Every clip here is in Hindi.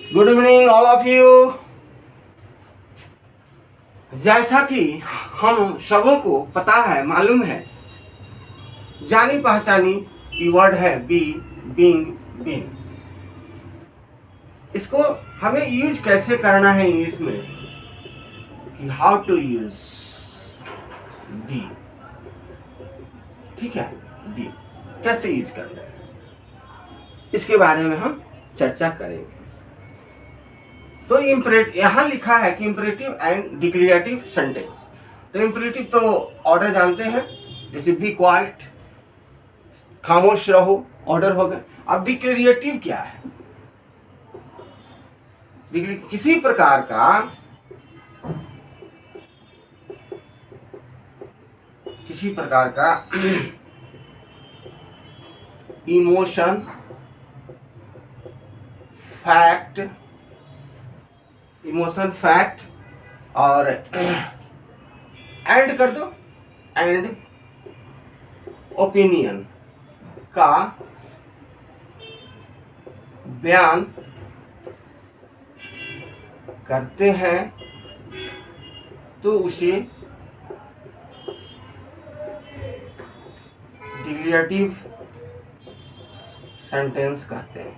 Good evening all of you. जैसा कि हम सबों को पता है, मालूम है, जानी पहचानी कीवर्ड है बी, बीइंग, बीइंग। इसको हमें यूज कैसे करना है इंग्लिश में, कि हाउ टू यूज बी। ठीक है, बी कैसे यूज करना है, इसके बारे में हम चर्चा करेंगे। तो यहाँ लिखा है कि इंपरेटिव एंड डिक्लेरेटिव सेंटेंस। तो इंपरेटिव तो ऑर्डर जानते हैं, जैसे बी क्वाइट, खामोश रहो, ऑर्डर हो गया। अब डिक्लेरेटिव क्या है? किसी प्रकार का इमोशन, फैक्ट और एंड कर दो, एंड ओपिनियन का बयान करते हैं तो उसे डिक्लेरेटिव सेंटेंस कहते हैं।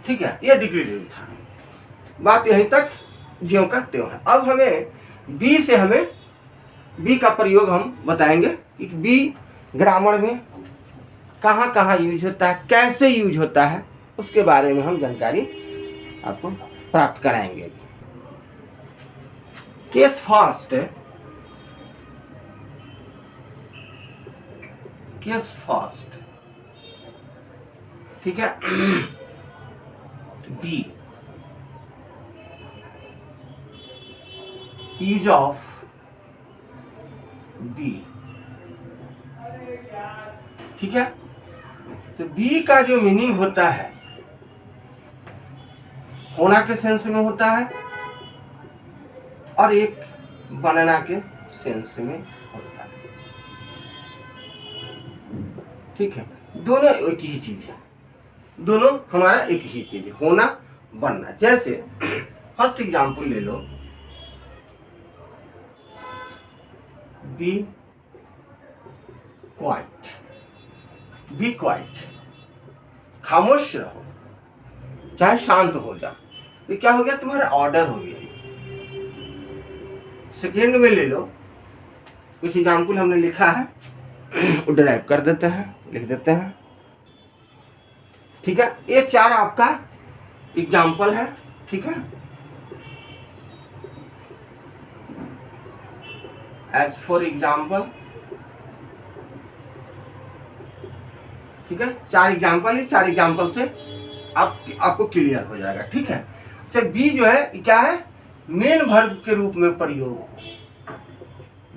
ठीक है, यह डिक्लेरेटिव था। बात यहीं तक ज्यों का त्यों है। अब हमें बी का प्रयोग हम बताएंगे कि बी ग्रामर में कहाँ कहाँ यूज होता है, कैसे यूज होता है, उसके बारे में हम जानकारी आपको प्राप्त कराएंगे। केस फर्स्ट, ठीक है, बी यूज ऑफ बी। ठीक है, तो बी का जो मीनिंग होता है, होना के सेंस में होता है और एक बनना के सेंस में होता है। ठीक है, दोनों एक ही चीज है, दोनों हमारा एक ही चीज है, होना बनना। जैसे फर्स्ट एग्जांपल ले लो, बी क्वाइट, खामोश रहो, चाहे शांत हो जा। ये क्या हो गया? तुम्हारा ऑर्डर हो गया। सेकेंड में ले लो, कुछ एग्जाम्पल हमने लिखा है, वो ड्राइव कर देते हैं, लिख देते हैं। ठीक है, ये चार आपका एग्जाम्पल है। ठीक है, एज फॉर एग्जाम्पल, ठीक है, चार एग्जाम्पल है, चार एग्जाम्पल से आपको क्लियर हो जाएगा। ठीक है, से बी जो है क्या है? मेन वर्ब के रूप में प्रयोग,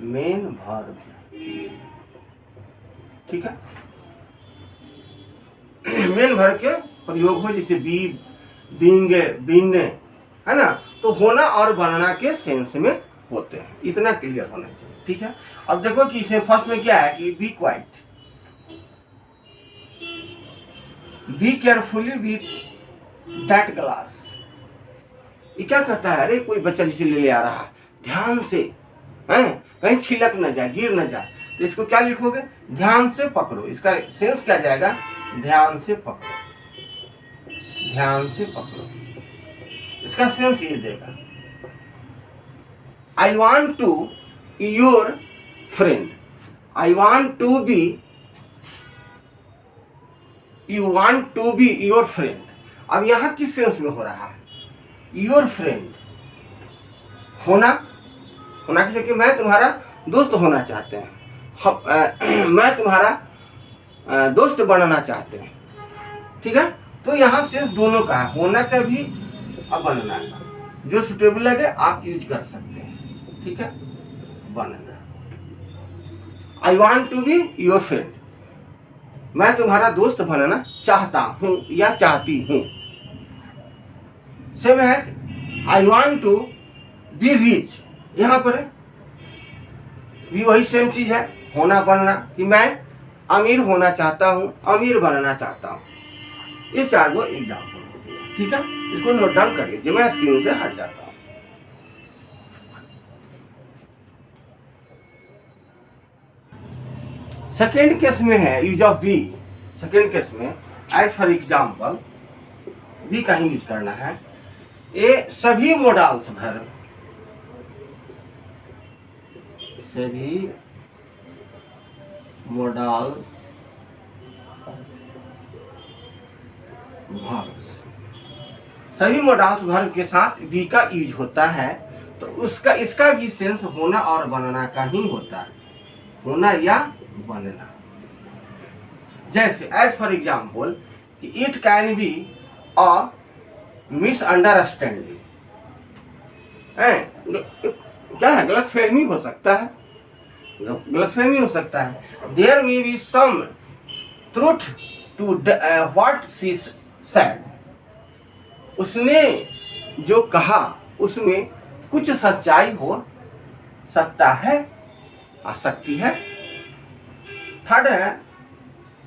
मेन वर्ब। ठीक है, मेन वर्ब के प्रयोग हो, जैसे बी, बीइंग, बीन, है ना, तो होना और बनना के सेंस में होते हैं। इतना क्लियर होना चाहिए। ठीक है, अब देखो कि इसमें फर्स्ट में क्या है कि be quiet, be carefully with that glass. ये क्या करता है? अरे कोई बच्चा जिसे ले आ रहा है, ध्यान से, हैं, कहीं छिलक न जाए, गिर न जाए, तो इसको क्या लिखोगे? ध्यान से पकड़ो। इसका सेंस क्या जाएगा? ध्यान से पकड़ो, ध्यान से पकड़ो। इसका सेंस ये देगा, I want to your friend, I want to be, you want to be your friend. अब यहां किस सेंस में हो रहा है? योर फ्रेंड, होना किसी कि मैं तुम्हारा दोस्त होना चाहते हैं, मैं तुम्हारा दोस्त बनना चाहते हैं। ठीक है, तो यहाँ सेंस दोनों का है, होना का भी और बनना का। जो सुटेबल लगे आप यूज कर सकते हैं। ठीक है, बनना, I want to be your friend, मैं तुम्हारा दोस्त बनना चाहता हूं या चाहती हूं। सेम है, I want to be rich, यहां पर भी वही सेम चीज है, होना बनना, कि मैं अमीर होना चाहता हूं, अमीर बनना चाहता हूं। ये चार दो एग्जाम्पल हो गया। ठीक है, इसको नोट डाउन कर लीजिए, मैं स्क्रीन से हट जाता हूं। सेकेंड केस में है use of be. Second case में एज फॉर एग्जाम्पल बी का ही यूज करना है। ए सभी मोडाल्स वर्ब, सभी मोडाल वर्ब्स, सभी मोडाल्स वर्ब के साथ बी का यूज होता है, तो उसका इसका भी सेंस होना और बनना का ही होता है, होना या बनना। जैसे एज फॉर एग्जाम्पल कि it can be a misunderstanding, क्या है, गलतफहमी हो सकता है, गलतफहमी हो सकता है। There may be some truth to what she said, उसने जो कहा उसमें कुछ सच्चाई हो सकता है, आ सकती है। थर्ड है,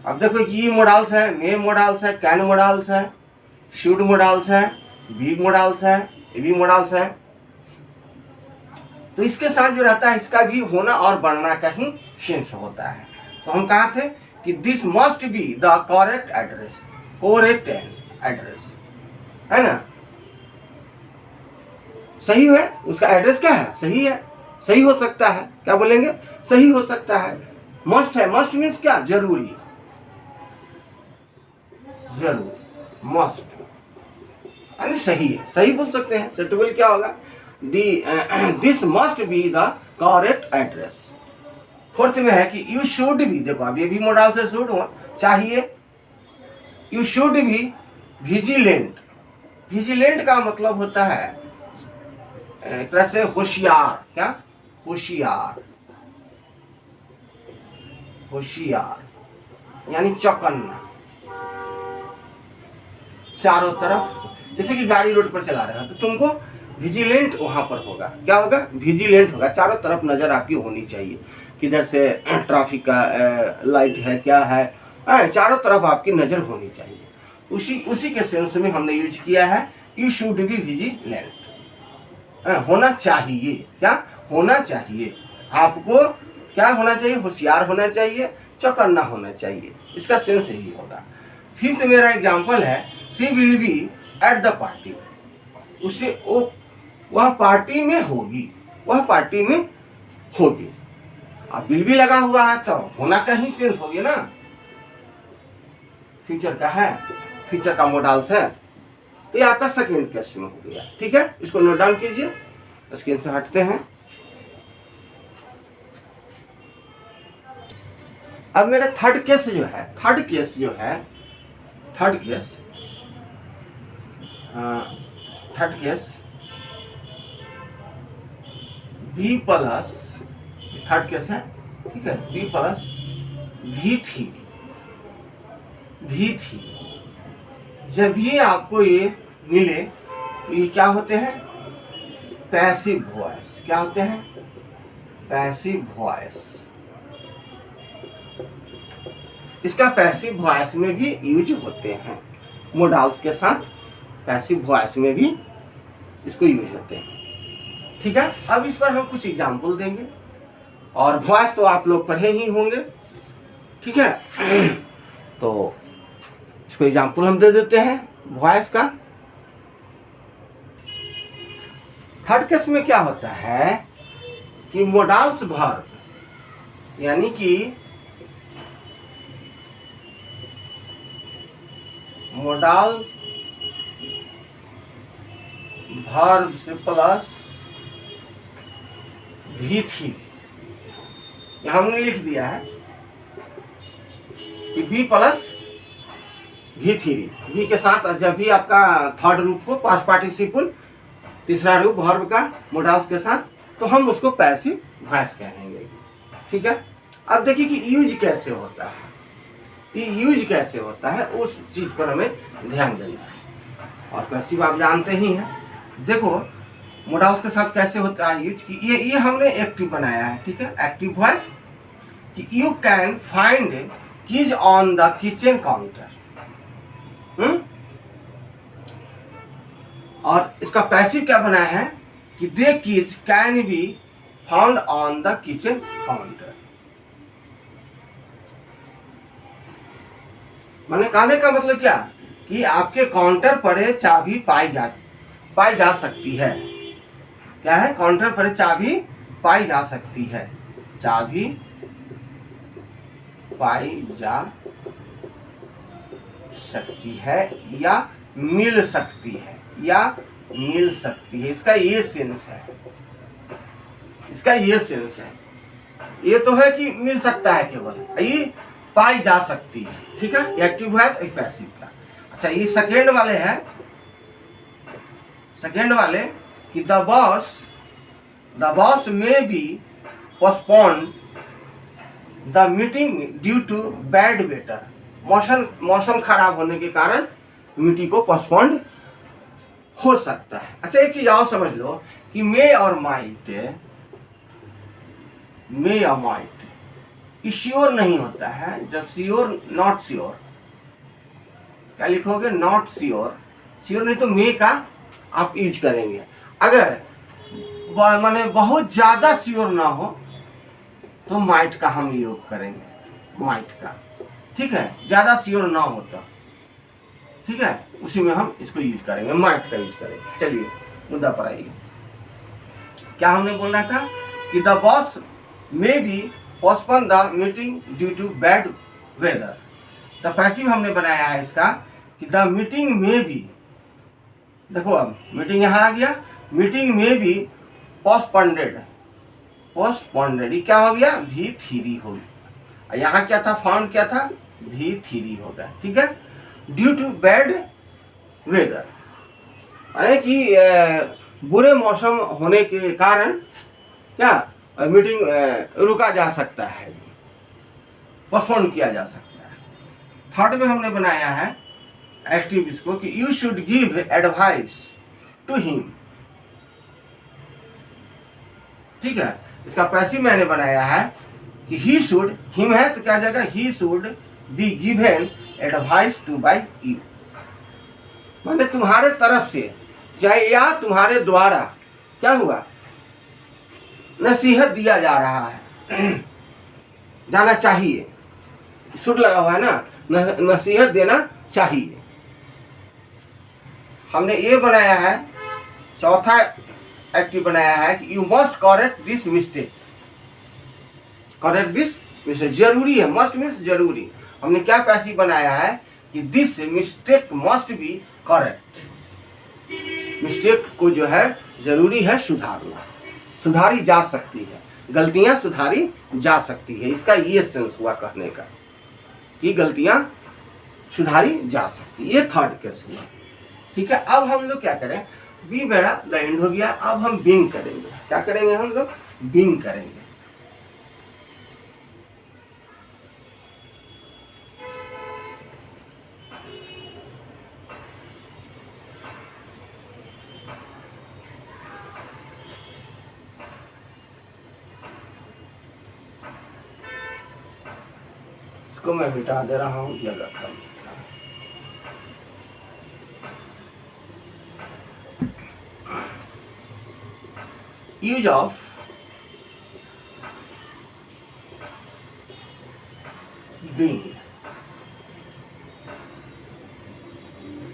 अब देखो ये मोडाल्स है, मे मोडाल्स है, कैन मोडाल्स है, शुड मोडाल्स है, बी मोडाल्स है, बी मोडाल्स है। तो इसके साथ जो रहता है इसका भी होना और बनना का ही सेंस होता है। तो हम कहा थे कि this must be the correct address, correct address, है ना, सही है, उसका एड्रेस क्या है, सही है, सही हो सकता है, क्या बोलेंगे, सही हो सकता है। मस्ट है, मस्ट मीन्स क्या, जरूरी, जरूर, मस्ट यानी सही है, सही बोल सकते हैं। सेटेबल क्या होगा, this must be the correct address. Fourth में है कि यू शुड बी, देखो अब ये भी मोडाल से शुड हो चाहिए, you should be vigilant. Vigilant का मतलब होता है एक तरह से होशियार, क्या, होशियार, होशियार यानी चौकन्ना, चारों तरफ। जैसे कि गाड़ी रोड पर चला रहा है तो तुमको विजिलेंट वहां पर होगा, क्या होगा, विजिलेंट होगा, चारों तरफ नजर आपकी होनी चाहिए, किधर से ट्रैफिक का लाइट है, क्या है, चारों तरफ आपकी नजर होनी चाहिए। उसी के सेंस में हमने यूज किया है यू शुड बी विजिलेंट, होना चाहिए, क्या होना चाहिए, आपको क्या होना चाहिए, होशियार होना चाहिए, चौकन्ना होना चाहिए, इसका सेंस यही होगा। फिफ्थ मेरा एग्जांपल है she will be at the party, उसे वह पार्टी में होगी, वह पार्टी में होगी। अब विल भी लगा हुआ है तो होना का ही सेंस हो गया ना, फ्यूचर का है, फ्यूचर का मोडाल्स है, तो ये आपका सेकेंड केस में हो गया। ठीक है, इसको नोट डाउन कीजिए, स्क्रीन से हटते हैं। अब मेरा थर्ड केस जो है, third case be plus, third case है, ठीक है, बी प्लस भी थी। जब ये आपको ये मिले तो ये क्या होते हैं, पैसिव वॉइस, क्या होते हैं, पैसिव वॉइस। इसका पैसिव वॉइस में भी यूज होते हैं, मोडाल्स के साथ पैसिव वॉइस में भी इसको यूज होते हैं। ठीक है, अब इस पर हम कुछ एग्जाम्पल देंगे, और वॉइस तो आप लोग पढ़े ही होंगे, ठीक है। तो इसको एग्जाम्पल हम दे देते हैं वॉइस का। थर्ड केस में क्या होता है कि मोडाल्स वर्ब, यानी कि मोडाल वर्ब से प्लस भी थी, यहां हमने लिख दिया है कि बी प्लस भी थी, बी के साथ जब भी आपका थर्ड रूप हो, पास्ट पार्टिसिपल, तीसरा रूप वर्ब का मोडाल्स के साथ, तो हम उसको पैसिव वॉइस कहेंगे। ठीक है, अब देखिए कि यूज कैसे होता है, ये यूज कैसे होता है उस चीज पर हमें ध्यान देना है। और पैसिव आप जानते ही हैं, देखो मोडाल्स के साथ कैसे होता है यूज की, ये हमने एक्टिव बनाया है। ठीक है, एक्टिव वॉइस कि you can find keys on the kitchen counter, और इसका पैसिव क्या बनाया है कि the keys can be found on the kitchen counter. मैंने कहने का मतलब क्या कि आपके काउंटर पर ये चाबी पाई जा सकती है। क्या है? काउंटर पर चाबी पाई जा सकती है, चाबी पाई जा सकती है या मिल सकती है, या मिल सकती है। इसका ये सेंस है, इसका ये सेंस है। ये तो है कि मिल सकता है केवल, ये पाई जा सकती है। ठीक है, एक्टिव वॉइस एक पैसिव का। अच्छा, ये सेकेंड वाले हैं, सेकेंड वाले कि the boss may be postpone the meeting due to bad weather. मौसम खराब होने के कारण मीटिंग को पोस्टपोन हो सकता है। अच्छा, एक चीज और समझ लो कि मे और माइट श्योर नहीं होता है। जब श्योर, नॉट श्योर, क्या लिखोगे? Not sure. श्योर नहीं तो मे का आप यूज करेंगे। अगर माने बहुत ज्यादा श्योर ना हो तो माइट का हम योग करेंगे, माइट का। ठीक है, ज्यादा श्योर ना हो तो, ठीक है, उसी में हम इसको यूज करेंगे, माइट का यूज करेंगे। चलिए मुद्दा पर आइए। क्या हमने बोलना था कि the boss may be postpone the meeting due to bad weather. The passive हमने बनाया है इसका कि द मीटिंग में भी, देखो अब मीटिंग यहां आ गया, मीटिंग में भी पोस्टपोन्डेड, ये क्या हो गया? V3 हो गया। यहाँ क्या था? फाउंड क्या था? V3 हो गया। ठीक है, ड्यू टू बैड वेदर, यानी कि बुरे मौसम होने के कारण क्या मीटिंग रुका जा सकता है, पोस्टपोन किया जा सकता है। थर्ड में हमने बनाया है एक्टिव इसको कि you should give advice to him. ठीक है, इसका पैसिव मैंने बनाया है कि ही शुड, हिम है तो क्या जाएगा? He should be given advice to by you, माने तुम्हारे तरफ से चाहे या तुम्हारे द्वारा क्या हुआ? नसीहत दिया जा रहा है, जाना चाहिए। शुड लगा हुआ है ना, नसीहत देना चाहिए। हमने ये बनाया है, चौथा एक्टिव बनाया है कि you must correct this mistake. Correct this mistake जरूरी है, मस्ट मीन्स जरूरी। हमने क्या पैसिव बनाया है कि this mistake must be correct. Mistake को जो है जरूरी है सुधारना, सुधारी जा सकती है, गलतियां सुधारी जा सकती है। इसका ये सेंस हुआ कहने का कि गलतियां सुधारी जा सकती है। ये थर्ड केस हुआ। ठीक है, अब हम लोग क्या करें? बी मेरा द एंड हो गया, अब हम बीइंग करेंगे। क्या करेंगे हम लोग? बीइंग करेंगे। इसको मैं मिटा दे रहा हूं जगह कम। यूज ऑफ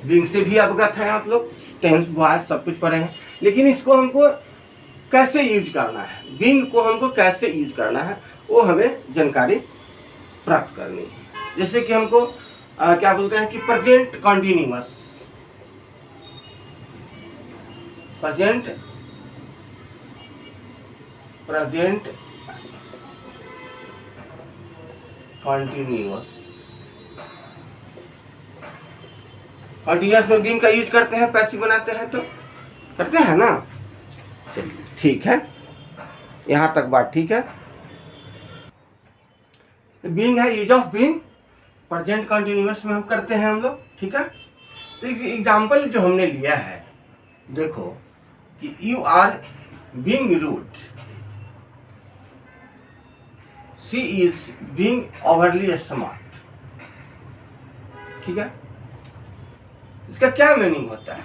बीइंग से भी अवगत है आप लोग, टेंस वॉइस सब कुछ पढ़े हैं, लेकिन इसको हमको कैसे यूज करना है, बीइंग को हमको कैसे यूज करना है वो हमें जानकारी प्राप्त करनी है। जैसे कि हमको क्या बोलते हैं कि प्रेजेंट कंटिन्यूअस, प्रेजेंट कंटिन्यूअस में बीइंग का यूज करते हैं, पैसिव बनाते हैं तो करते हैं ना। चलिए ठीक है, यहां तक बात ठीक है। बीइंग है, use of being present continuous में हम करते हैं हम लोग। ठीक है, तो एग्जाम्पल जो हमने लिया है, देखो कि you are being rude, she is being overly smart. ठीक है, इसका क्या मीनिंग होता है?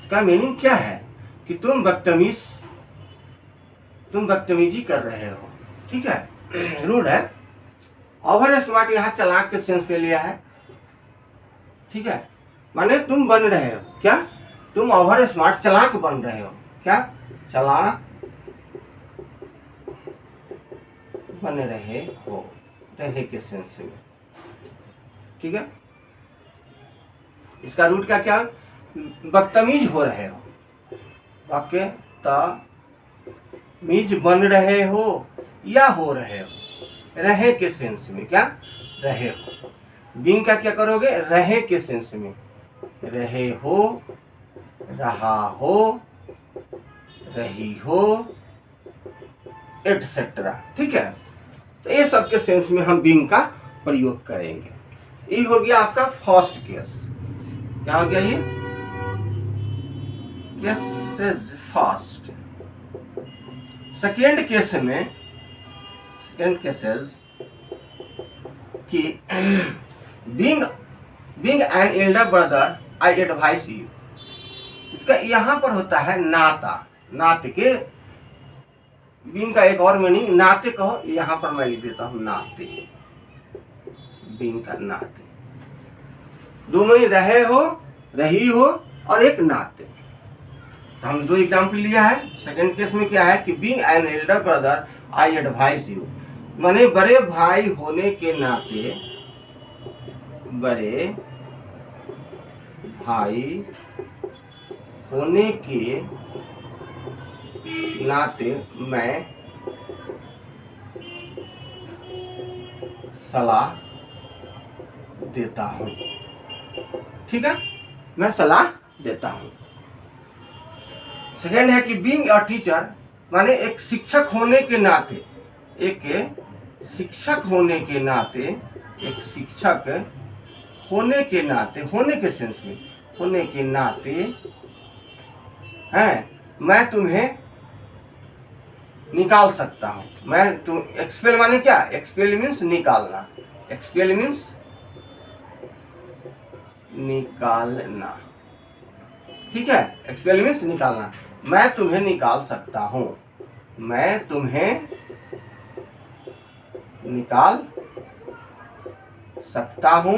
इसका मीनिंग क्या है कि तुम बदतमीजी कर रहे हो, ठीक है, रूड है। ओवर स्मार्ट यहाँ चालाक के सेंस में लिया है, ठीक है, माने तुम बन रहे हो क्या, तुम ओवर स्मार्ट चालाक बन रहे हो, क्या चालाक बन रहे हो, रहे के सेंस में, ठीक है। इसका रूट क्या क्या, बदतमीज हो रहे हो, वाक्य तमीज बन रहे हो या हो रहे हो, रहे के सेंस में, क्या रहे हो। बीइंग का क्या करोगे, रहे के सेंस में, रहे हो, रहा हो, रही हो, एटसेट्रा, ठीक है। तो ये सब के सेंस में हम बीइंग का प्रयोग करेंगे। ये हो गया आपका फर्स्ट केस। क्या हो गया ये, केसेस फर्स्ट। सेकेंड केसेस कि being an elder brother I advice you. इसका यहां पर होता है नाता, नाते के, बीइंग का एक और मीनिंग नाते कहो, यहां पर मैं लिख देता हूं नाते, बीइंग का नाते, दो मीनिंग, रहे हो, रही हो और एक नाते। तो हम दो एग्जाम्पल लिया है। सेकंड केस में क्या है कि being an elder brother I advice you, माने बड़े भाई होने के नाते, बड़े भाई होने के नाते मैं सलाह देता हूं, ठीक है, मैं सलाह देता हूं। सेकेंड है कि बीइंग अ टीचर, माने एक शिक्षक होने के नाते, एक शिक्षक होने के नाते, एक शिक्षक होने के नाते, होने के सेंस में, होने के नाते है, मैं तुम्हें निकाल सकता हूं। मैं तुम, एक्सपेल माने क्या, एक्सपेल मीन्स निकालना, एक्सपेल मीन्स निकालना, ठीक है, एक्सपेल मीन्स निकालना। मैं तुम्हें निकाल सकता हूं, मैं तुम्हें निकाल सकता हूं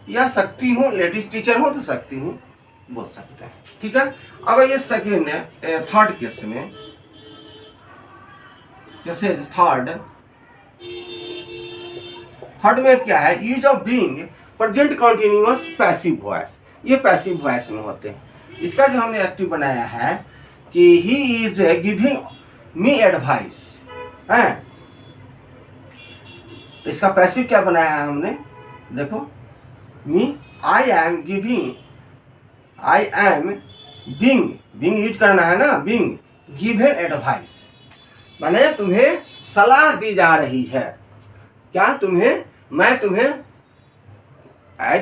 या सकती हूं, लेडीज टीचर हो तो सकती हूं बोल सकते हैं, ठीक है। अब ये सेकेंड है, थर्ड केस में, जैसे थर्ड में क्या है, use of being present continuous passive voice, ये पैसिव वॉइस में होते हैं। इसका जो हमने एक्टिव बनाया है कि he is giving me advice है, तो इसका पैसिव क्या बनाया है हमने, देखो, me I am giving, I am being, being use करना है ना, बीइंग गिवन एडवाइस, माने तुम्हें सलाह दी जा रही है, क्या तुम्हें, मैं तुम्हें,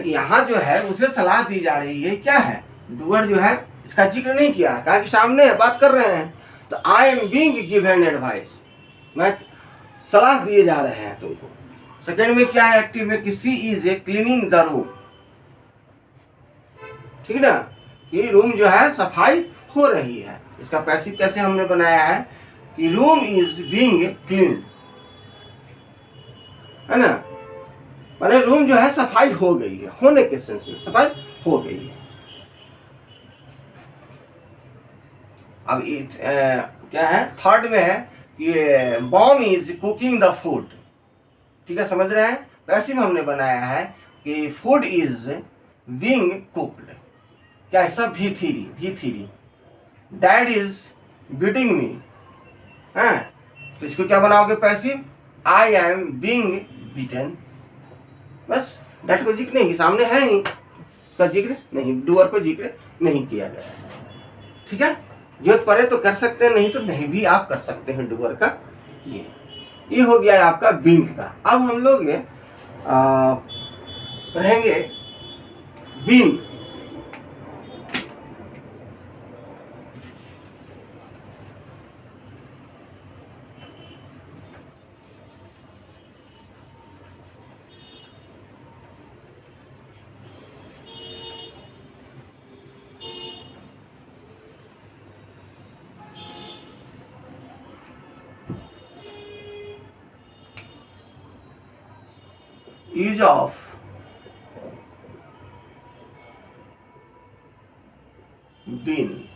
यहां जो है उसे सलाह दी जा रही है, क्या है, डूअर जो है इसका जिक्र नहीं किया है, कहा कि सामने है, बात कर रहे हैं, तो आई एम बीइंग गिवन एडवाइस, मैं सलाह दिए जा रहे हैं तुमको। सेकेंड में क्या है एक्टिव में कि she is a cleaning the room, ठीक है ना, ये रूम जो है सफाई हो रही है। इसका पैसिव कैसे हमने बनाया है कि रूम इज बीइंग क्लीन, है ना, माने रूम जो है सफाई हो गई है, होने के सेंस में सफाई हो गई है। अब क्या है, थर्ड में है कि mom is cooking the food, ठीक है, समझ रहे हैं। पैसिव हमने बनाया है कि फूड इज बीइंग कुक्ड, क्या है सब भी थी, डैड इज बीटिंग मी, है, तो इसको क्या बनाओगे passive, I am being beaten, बस, डैड को जिक्र नहीं, सामने है ही, उसका जिक्र नहीं, डूअर को जिक्र नहीं किया गया, ठीक है। जरूरत पड़े तो कर सकते हैं, नहीं तो नहीं भी आप कर सकते हैं डूअर का। ये हो गया है आपका बीइंग का। अब हम लोग रहेंगे बीइंग, यूज ऑफ बीन,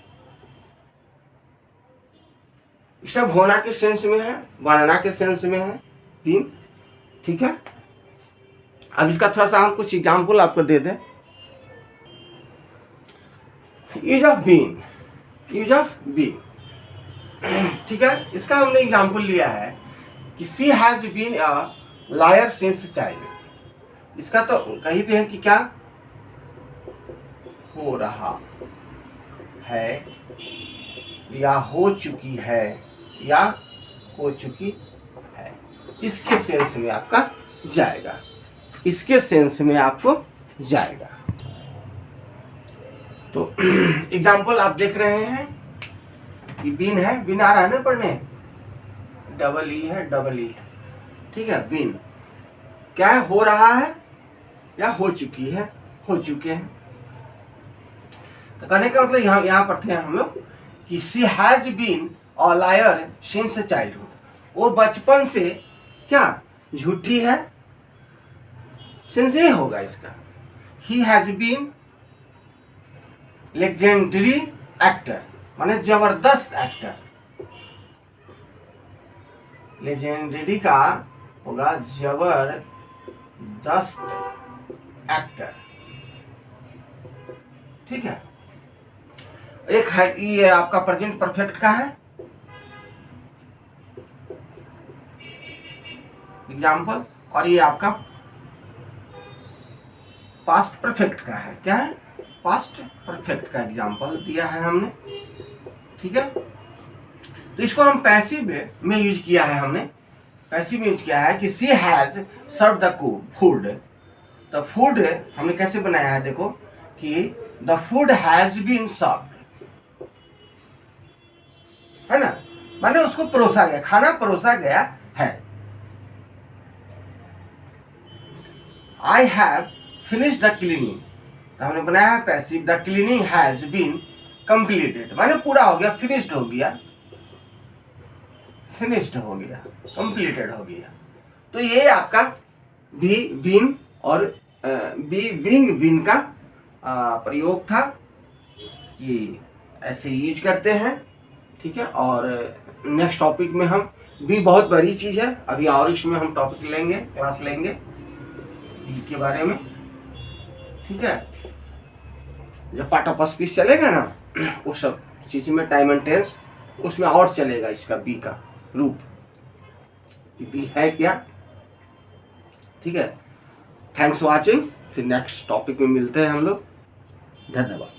सब होना के सेंस में है, बनना के सेंस में है बीन। ठीक है, अब इसका थोड़ा सा हम कुछ एग्जाम्पल आपको दे दें। Use of been, use of been, ठीक है, इसका हमने एग्जाम्पल लिया है कि she has been a liar since child. इसका तो कहते हैं कि क्या हो रहा है या हो चुकी है या हो चुकी है, इसके सेंस में आपका जाएगा, इसके सेंस में आपको जाएगा। तो एग्जाम्पल आप देख रहे हैं कि बीन है, बीन आ रहा है ना पढ़ने, डबल ई है, डबल ई है, ठीक है। बीन क्या है, हो रहा है या हो चुकी है, हो चुके हैं। तो कहने का मतलब यहाँ पढ़ते हैं हम लोग कि she has been a liar since childhood, वो बचपन से क्या झूठी है, सिंस ये होगा इसका। He has been legendary actor, माने जबरदस्त एक्टर, लेजेंडरी का होगा जबरदस्त एक्टर, ठीक है। एक है ये आपका प्रेजेंट परफेक्ट का है एग्जाम्पल, और ये आपका पास्ट परफेक्ट का है, क्या है, पास्ट परफेक्ट का एग्जाम्पल दिया है हमने, ठीक है। तो इसको हम पैसिव में यूज किया है, हमने पैसिव में यूज किया है कि she has serve the food. The food हमने कैसे बनाया है, देखो कि the food has been served, है ना, माने उसको परोसा गया, खाना परोसा गया है। I have finish the cleaning, तो हमने बनाया है passive, the cleaning has been completed, माने पूरा हो गया, फिनिश्ड हो गया, फिनिश्ड हो गया, कंप्लीटेड हो गया। तो ये आपका बी बीन और बी विंग विन का प्रयोग था कि ऐसे यूज करते हैं, ठीक है। और नेक्स्ट टॉपिक में हम बी बहुत बड़ी चीज है, अभी और इसमें हम टॉपिक लेंगे, क्लास लेंगे बी के बारे में, ठीक है। जब पार्ट ऑफ स्पीच चलेगा ना उस सब चीज में टाइम एंड टेंस, उसमें और चलेगा इसका बी का रूप, बी है क्या, ठीक है। थैंक्स फॉर वाचिंग, फिर नेक्स्ट टॉपिक में मिलते हैं हम लोग, धन्यवाद।